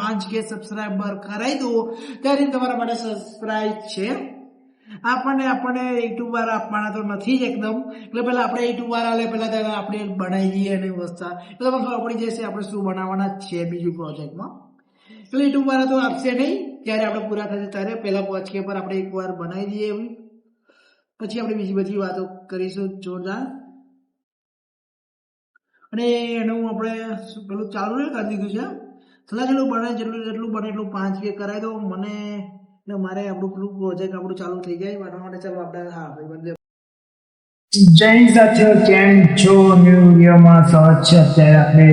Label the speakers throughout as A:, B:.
A: 5k subscriber કરાવી દો ત્યારે તમારા માટે સબસ્ક્રાઇબ છે આપણને યુટ્યુબ વાળા આપવાના તો નથી જ એકદમ એટલે પહેલા આપણે યુટ્યુબ વાળા લે પહેલા ત્યારે આપણે બનાવી દઈએ અને વસ્તુ એટલે તમને ખબર પડી જશે આપણે શું બનાવવાના છે બીજું પ્રોજેક્ટમાં એટલે યુટ્યુબ વાળા તો આપશે નહીં જ્યારે આપણે પૂરા થશે ત્યારે પહેલા 5k પર આપણે એકવાર બનાવી દઈએ એવી પછી આપણે બીજી બધી વાતો કરીશું જોરદાર અને એનું આપણે પેલું ચાલુ ને કરી દીધું છે થોડા જેટલું બને એટલું 5k કરાવી દો મને ને મારે આપણું પેલું પ્રોજેક્ટ આપણું ચાલુ થઈ જાય એના માટે ચાલો આપણે હા ભાઈ જય સાથીઓ કેમ છો ન્યૂ વિડીયોમાં સ્વાગત છે અત્યારે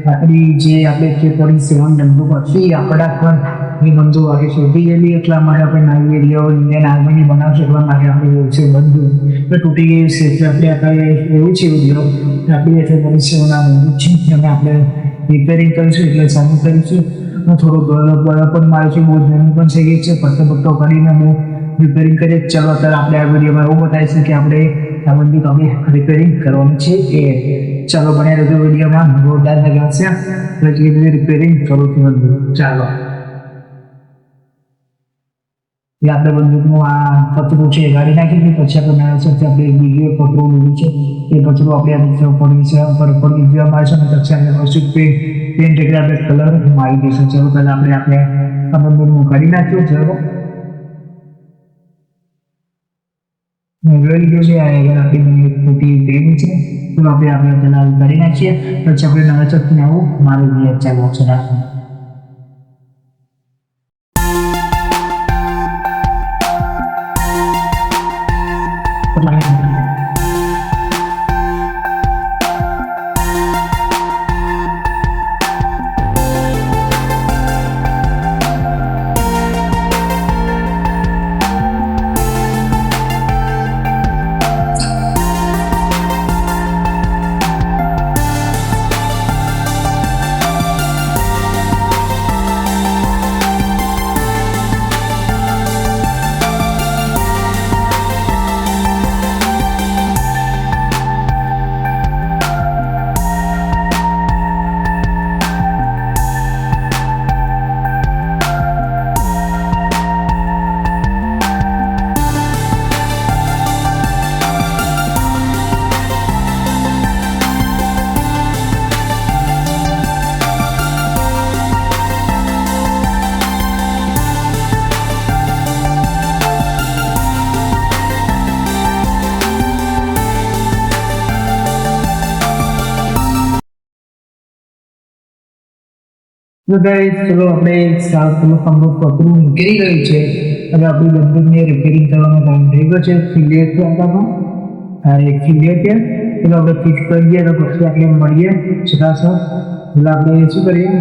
A: આપણી જે થોડી સેવન ડબ્બુ પછી આપણા પર એ બંધુ વાગે શોધી ગયેલી એટલા માટે આપણે નવી વિડીયો ઇન્ડિયન આર્મીની બનાવશે એટલા માટે આપણે એવું છે બંધુ એટલે તૂટી ગયું છે એટલે આપણે એવું છે વિડીયો આપણી થોડી સેવના બંધુ છે અને આપણે રિપેરિંગ કરીશું એટલે ચાલુ કરીશું થોડો બરફ પણ મારીશું બહુ જૂનું પણ થઈ ગઈ છે પટ્ટો કરીને બહુ રિપેરિંગ કરીએ ચાલો અત્યારે આપણે આ વિડીયોમાં એવું બતાવીશું કે આપણે આ બધું અમે રિપેરિંગ કરવાનું છે એ ચાલો બન્યા રહેજો વિડીયોમાં જોરદાર લગાવશે પછી રિપેરિંગ કરું છું બધું ચાલો આપણે બંદૂકનું આ પતરું છે ગાડી નાખી દીધું પછી આપણે આપણે બીજું પતરું લીધું છે એ પતરું આપણે પડી છે પર બીજું મારશું ને પછી આપણે કશું પેન્ટ એટલે આપણે કલર મારી દઈશું ચાલો પહેલાં આપણે આ બંદૂકનું કાઢી નાખ્યું ચાલો લઈ ગયો છે આગળ આપણી ખોટી પેન છે તો આપણે પહેલાં કરી નાખીએ પછી આપણે નવા ચકથી આવું મારી દઈએ ચાલો છે રાખો તો ગાઈસ ચલો આપણે પેલું પતરું નીકળી ગયું છે હવે આપણી બંદૂકને રિપેરિંગ કરવાનો ટાઈમ થઈ ગયો છે ફિલિયર છે આપણામાં અરે ફિલિયર છે એટલે આપણે ફિટ કરી દઈએ તો પછી આપણે મળીએ છતાં એટલે આપણે શું કરીએ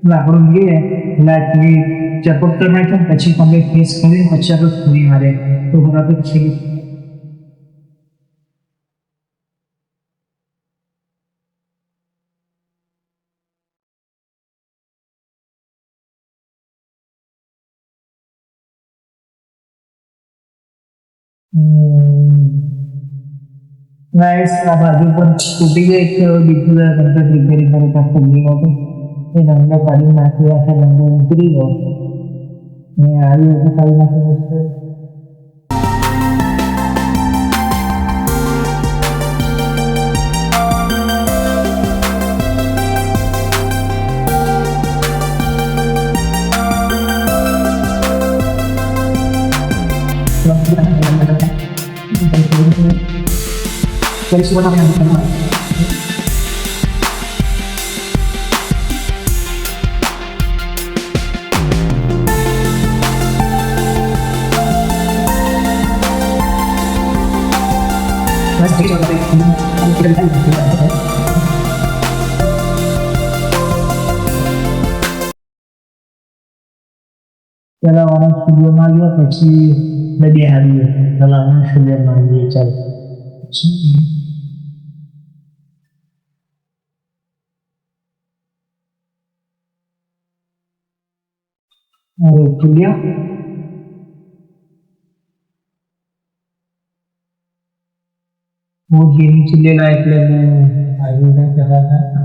A: લાકડું લઈએ એટલે આટલી ચપકતર નાખીએ પછી આપણે ફેસ કરીને પછી આપણે પૂરી મારે તો બરાબર છે ગાઈસ આ બાજુ પર તૂટી ગઈ છે બીજું કમ્પ્લીટ રિપેરિંગ કરી શકતો હતું એ નંબર કાઢી નાખી આખા નંબર ઉતરી ગયો ને આવી રીતે કાઢી નાખી છે dari semua yang dikenal. Kalau orang studio Maria pasti lebih hari kalau orang studio Maria cari. Kuliah वो गेम चलेगा એટલે આવીને કહેવાના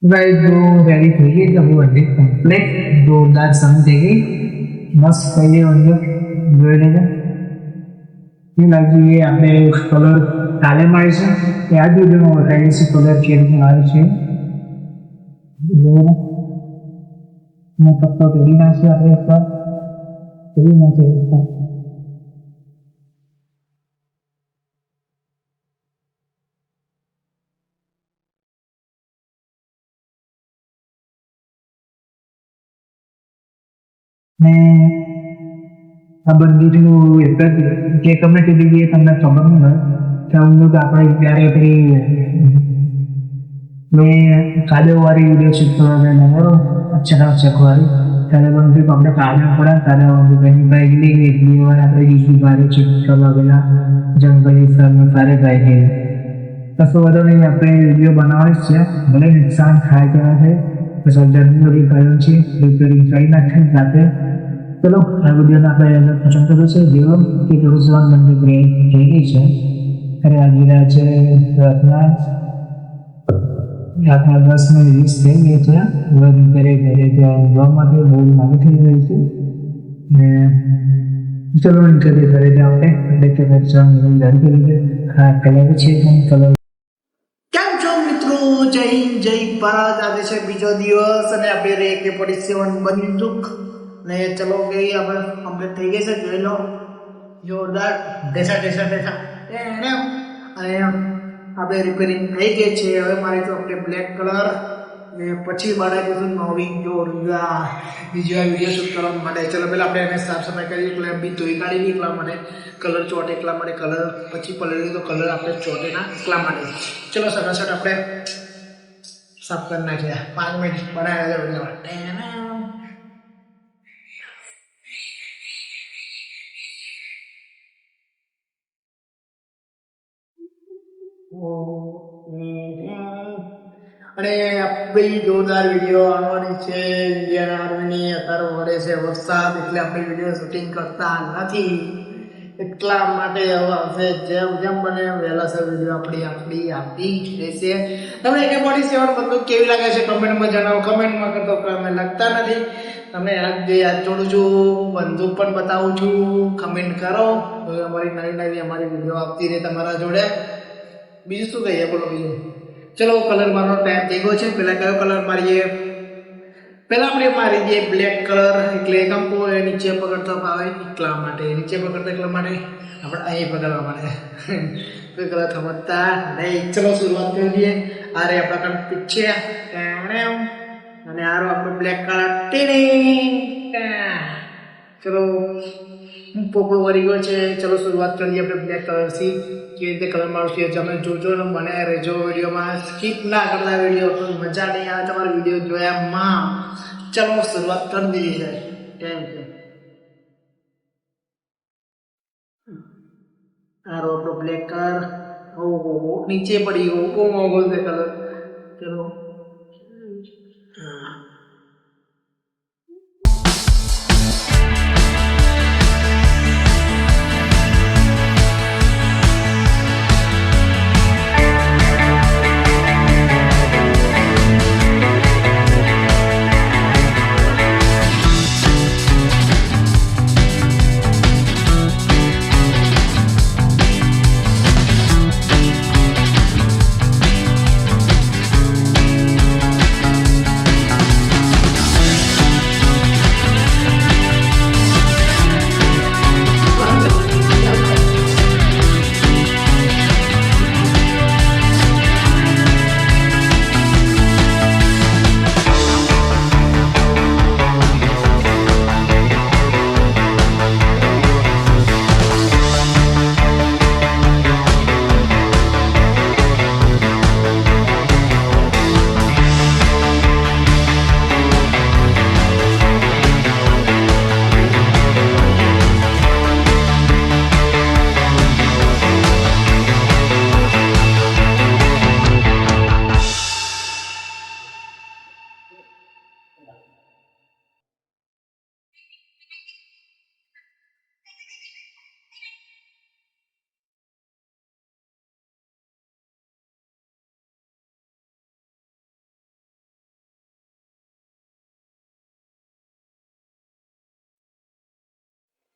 A: ગાઈસ તો રેડી થઈ ગઈ છે આપણું વંડી કમ્પ્લીટ જોરદાર સમ થઈ ગઈ મસ્ત થઈ ગઈ વંડી જોઈ લેજો એ લાગી એ આપણે કલર કાલે મારીશું એ આ જ વિડીયોમાં બતાવીશું કલર કેવી આવે છે મેં ફક્ત કરી નાખીએ આપણે એકવાર કરી નાખીએ એકવાર ને આ બંદૂકનું એક જ જે તમને કીધી ગઈ તમને ખબર નહીં હોય કે બંદૂક આપણે ત્યારે પેલી મેં કાદવવાળી વિડીયો શૂટ કરવા ગયેલા બરાબર ચકવાળી ત્યારે બંદૂક આપણે કાદવ પડે ત્યારે બંદૂક એની બાઈક લઈ ગઈ એટલી વાર આપણે બીજી બારે શૂટ કરવા ગયેલા જંગલ વિસ્તારમાં સારે બાઈક ગયેલા કશું વધુ નહીં આપણે વિડીયો બનાવવાની જ છે ભલે નુકસાન થાય ત્યાં છે સર્જનની બધી કર્યું છે રિપેરિંગ કરી નાખે સાથે ચલો આ વિડીયોને આપણે પસંદ કર્યો છે જેવો કે રોજવાન બંને ગ્રેડ થઈ ગઈ છે અરે આવી રહ્યા છે રાતના 10:20 થઈ ગઈ છે હવે ઘરે ત્યાં ઊંઘવામાં બહુ લાગી થઈ ગઈ છે ને ચલો ઘરે જાઓ આપણે જાણ કરી છે હા કલર છે કલર જય હિન્દ જય ભારત આજે છે બીજો દિવસ અને આપણે રે કે 47 બંદૂક ને ચલો ગઈ આપણે કમ્પ્લીટ થઈ ગઈ છે જોઈ લો જોરદાર ઢેસા અને આપણે રિપેરિંગ થઈ ગઈ છે હવે મારે તો આપણે બ્લેક કલર ને પછી બનાવીશું નવી જોરદાર બીજો વિડીયો શૂટ કરવા માટે ચલો પહેલાં આપણે એને સાફ સફાઈ કરી એટલે બી ધોઈ કાઢી એટલા માટે કલર ચોટે એટલા માટે કલર પછી પલળી તો કલર આપણે ચોટે ના એટલા માટે ચલો સટાસટ આપણે સાફ કરી નાખ્યા 5 મિનિટ બનાવ્યા છે અને આપણી જોરદાર વિડીયો આવવાની છે ઇન્ડિયન આર્મીની અત્યારે વડે છે વરસાદ એટલે આપણે વિડીયો શૂટિંગ કરતા નથી એટલા માટે હવે આવશે જેમ બને વહેલા સર વિડીયો આપણી જ રહેશે તમને AK-47 બંદૂક કેવી લાગે છે કમેન્ટમાં જણાવો કમેન્ટમાં કરતો અમે લખતા નથી તમે યાદ જોડું છું બંદૂક પણ બતાવું છું કમેન્ટ કરો અમારી નવી અમારી વિડીયો આવતી રહે તમારા જોડે બીજું શું કહીએ બોલો બીજું ચલો કલર મારવાનો ટાઈમ થઈ ગયો છે પહેલાં કયો કલર મારીએ પહેલાં આપણે મારી દઈએ બ્લેક કલર એટલે કંપો નીચે પકડતો આવે એટલા માટે નીચે પકડતા એટલા માટે આપણે અહીં પકડવા માટે કોઈ કલર સમજતા નહીં ચલો શરૂઆત કરી દઈએ આ રે આપણા કામ પીછે અને આરો આપણે બ્લેક કલર ચલો પોપડો વળી ગયો છે ચલો શરૂઆત કરીએ આપણે બ્લેક કલરથી કેવી રીતે કલર મારશું તમે જોજો ને મને રહેજો વિડીયોમાં સ્કીપ ના કરતા વિડીયો તો મજા નહીં આવે તમારો વિડીયો જોયામાં ચલો શરૂઆત કરી દીધી છે થેન્ક યુ આરો આપણો બ્લેક કલર ઓહો નીચે પડી ગયો બહુ મોંઘો છે કલર ચલો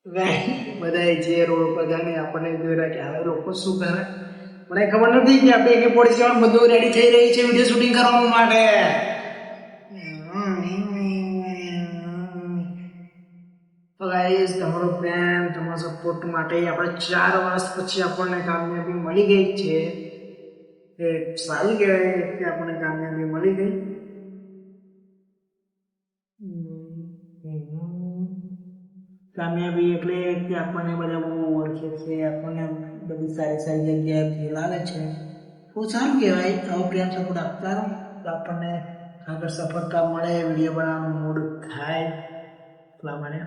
A: બધા જે રોડ પર જાય ને આપણને જોઈ રહ્યા કે હવે લોકો શું કરે મને ખબર નથી કે આપણે એક પોલીસ સ્ટેશન બધું રેડી થઈ રહી છે વિડીયો શૂટિંગ કરવા માટે. તો ગાઈસ તમારો પ્રેમ તમારો સપોર્ટ માટે આપણે 4 વર્ષ પછી આપણને કામયાબી મળી ગઈ છે. એ સારું કહેવાય કે આપણને કામયાબી મળી ગઈ. કામયાબી એટલે કે આપણને બધા બહુ ઓળખે છે, આપણને બધી સારી સારી જગ્યાએથી લાવે છે. બહુ સારું કહેવાય. આવો પ્રેમ સપોર્ટ આપતા રહો તો આપણને આગળ સફળતા મળે, વિડીયો બનાવવાનું મૂડ થાય. એટલા માટે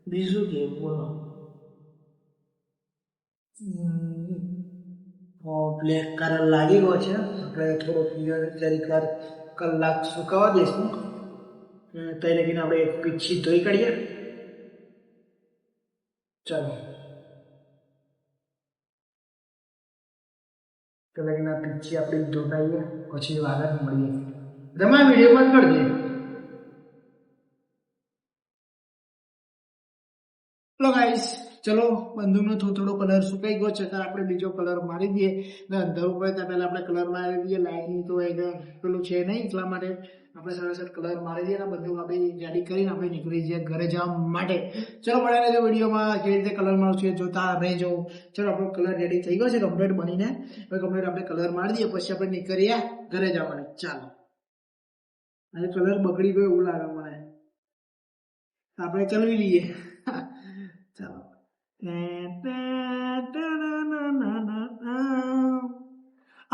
A: બીજું કેવું બોલો. બ્લેક કલર લાગી ગયો છે. આપણે થોડો જરીક કલાક સુકાવા દઈશું. તઈ લગીને આપણે એક પીછી ધોઈ કાઢીએ. ચાલો તો લગીને પીછી આપણે ધોતાઈએ પછી આગળ મળીએ. તમે વિડીયો બંધ કરી દે. હેલો ગાઈસ, ચલો બંદૂકનો થોડો કલર સુકાઈ ગયો છે તો આપણે બીજો કલર મારી દઈએ. ને અંધારું પડે ત્યાં પહેલાં આપણે કલર મારી દઈએ. લાઇટની તો પેલું છે નહીં, એટલા માટે આપણે સરસ કલર મારી દઈએ ને બંદૂક આપણે રેડી કરીને આપણે નીકળી જઈએ ઘરે જવા માટે. ચલો મળ્યા રહેજો વિડીયોમાં કેવી રીતે કલર મારશું એ જોતા રહેજો. ચલો આપણો કલર રેડી થઈ ગયો છે કમ્પ્લીટ બનીને. હવે કમ્પ્લીટ આપણે કલર મારી દઈએ પછી આપણે નીકળીએ ઘરે જવા માટે. ચાલો, આજે કલર બગડી ગયો એવું લાગે મને, આપણે ચલવી લઈએ. ચાલો,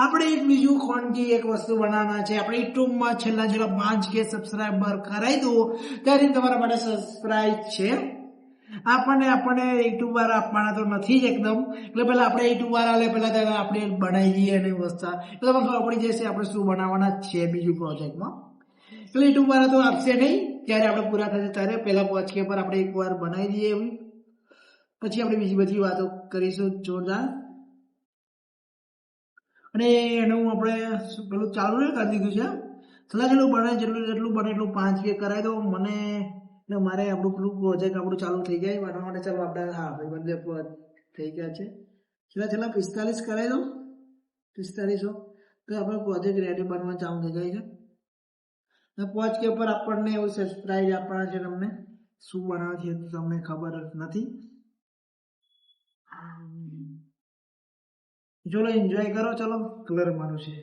A: આપણે એક બીજું ખોનથી એક વસ્તુ બનાવવાના છે. આપણે યુટ્યુબમાં છેલ્લા 5K સબસ્ક્રાઈબર કરાવી દો ત્યારે તમારા માટે સબસ્ક્રાઈબ છે. આપણને યુટ્યુબ વાળા આપવાના તો નથી જ એકદમ. એટલે પહેલા આપણે યુટ્યુબ વાળા પહેલા ત્યારે આપણે બનાવી દઈએ અને વસ્તુ એટલે તમને ખબર પડી જશે આપણે શું બનાવવાના છે બીજું પ્રોજેક્ટમાં. એટલે યુટ્યુબ વાળા તો આપશે નહીં, ત્યારે આપણે પૂરા થશે ત્યારે પહેલા 5K પર આપણે એકવાર બનાવી દઈએ એવી, પછી આપણે બીજી બધી વાતો કરીશું જોરદાર. અને એનું આપણે પેલું ચાલુ નહીં કરી દીધું છે. થોડા જેટલું બને એટલું 5K કરાવી દો મને ને મારે આપણું પેલું પ્રોજેક્ટ આપણું ચાલુ થઈ જાય વાટવા માટે. ચાલો આપણે હા ભાઈ બંને થઈ ગયા છે. છેલ્લા 45 કરાવી દો, 4500 તો આપણો પ્રોજેક્ટ રેડી બનવા ચાલુ થઈ જાય છે. 5K પર આપણને એવું સબસ્ક્રાઈબ આપવાના છે. તમને શું બનાવે છે તમને ખબર નથી. ચલો એન્જોય કરો. ચલો કલર મારું છે.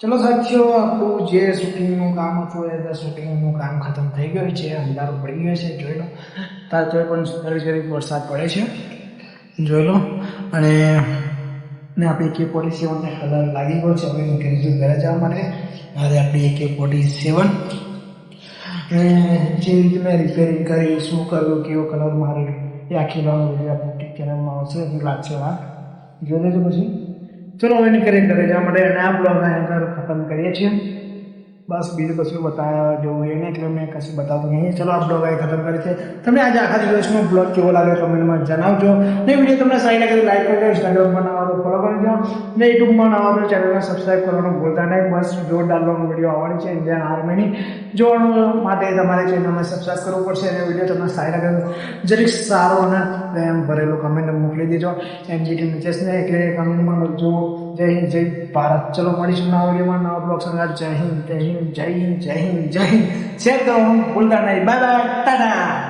A: ચલો સાથીઓ, આપણું જે શૂટિંગનું કામ હતું એ શૂટિંગનું કામ ખતમ થઈ ગયું છે. અંધારું પડી ગયું છે, જોઈ લો. તાર તો પણ જરીક વરસાદ પડે છે, જોઈ લો. અને આપણી AK-47 કલર લાગી ગયો છે. હવે નીકળીશું ઘરે જવા માટે. હવે આપણી AK-47 જે રીતે મેં રિપેરિંગ કરી, શું કર્યું, કેવો કલર માર્યો એ આખી વિડીયો આપણી ચેનલમાં આવશે. લાગશે જોઈ લેજો પછી. ચલો હવે નીકળીએ ઘરે જવા માટે અને આ બ્લોગ અહીંયા ખતમ કરીએ છીએ. બસ બીજું કશું બતાવ્યા જેવું એ નહીં એટલે મેં કશું બતાવતો નહીં. ચલો આ બ્લોગ અહીં ખતમ કરી છે. તમને આજે આખા દિવસનો બ્લોગ કેવો લાગ્યો કમેન્ટમાં જણાવજો. ને વિડીયો તમને સારી લાગે તો લાઈક કરજો, ઇન્સ્ટાગ્રામમાં ના આવો તો ફોલો કરજો, ને યુટ્યુબમાં ના આવો તો ચેનલને સબસ્ક્રાઈબ કરવાનું ભૂલતા નહીં. બસ જોરદાર લોંગ વિડીયો આવવાની છે ઇન્ડિયન આર્મીની જોવાનું માટે તમારે ચેનલને સબસ્ક્રાઈબ કરવું પડશે. અને વિડીયો તમને સારી લાગે તો જરીક સારો અને એમ ભરેલો કમેન્ટ મોકલી દેજો MGT મેચેસને એટલે કમેન્ટમાં લખજો જય હિન્દ જય ભારત. ચલો મળીશું નવા વિડીયોમાં નવા બ્લોગ સંગાત. જય હિન્દ જય હિન્દ જય હિન્દ જય હિન્દ જય હિન્દ. શેર કરવાનું ભૂલતા નહીં. Bye bye, Tata.